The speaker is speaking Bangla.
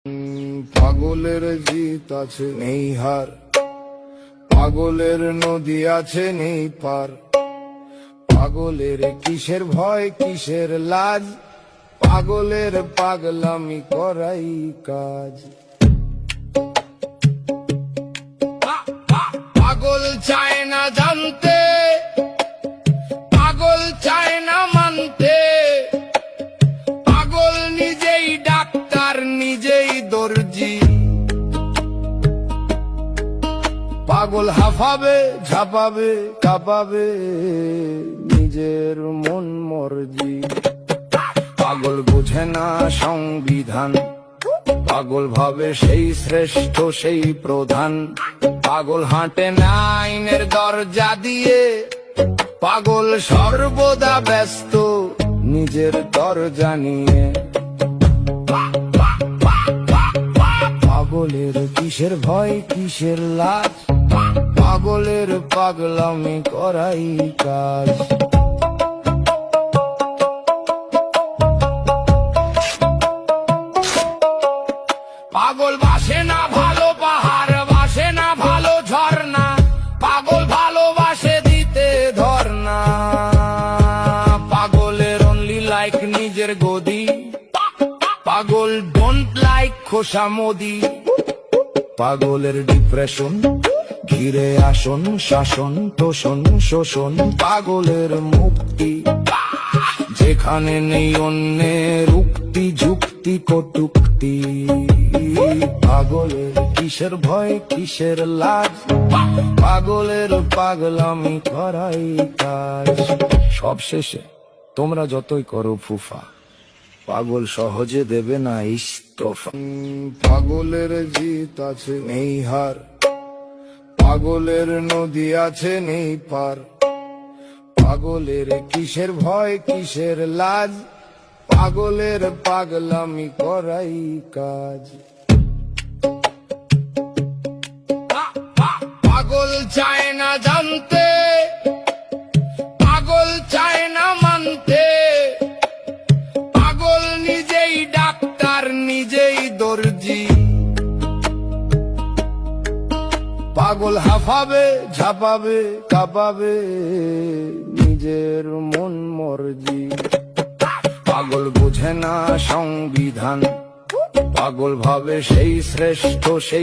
পাগলের জিত আছে নেই হার, পাগলের নদী আছে নেই পার। পাগলের কিসের ভয় কিসের লাজ, পাগলের পাগলামি করাই কাজ। পাগল চায় না জানতে, পাগল চায় না মানতে, পাগল নিজেই ডাক্তার নিজেই দর্জি। পাগল হাঁফাবে ঝাঁপাবে কাঁপাবে নিজের মন মর্জি। পাগল বোঝে না সংবিধান, পাগল ভাবে সেই শ্রেষ্ঠ সেই প্রধান। পাগল হাঁটে না আইনের দরজা দিয়ে, পাগল সর্বদা ব্যস্ত নিজের দরজা নিয়ে। পাগলের কিসের ভয় কিসের লাজ, পাগলের পাগলামি করাই কাজ। পাগল বাসে না ভালো পাহাড়, বাসে না ভালো ঝর্ণা, পাগল ভালোবাসে দিতে ধর্ণা। পাগলের অনলি লাইক নিজের গদি, পাগল ডোন্ট লাইক খোসা মোদি। পাগলের ডিপ্রেশন ঘিরে আসন শাসন তোষণ শোষণ। পাগলের মুক্তি যেখানে নেই অন্যের উক্তি যুক্তি কটুক্তি। পাগলের কিসের ভয় কিসের লাজ, পাগলের পাগলামি করাই কাজ। সব শেষে তোমরা যতই করো ফুফা, পাগল সহজে দেবে না ইস্তফা। পাগলের জিত আছে নেই হার, পাগলের নদী আছে নেই পার। পাগলের কিসের ভয় কিসের লাজ, পাগলের পাগলামি করাই কাজ। পাগল চায় না জানতে, পাগল চায় না মানতে, পাগল নিজেই ডাক্তার নিজেই দর্জি। পাগল হাঁফাবে ঝাঁপাবে কাঁপাবে নিজের মন মর্জি। পাগল বোঝে না সংবিধান, পাগল ভাবে সেই শ্রেষ্ঠ সেই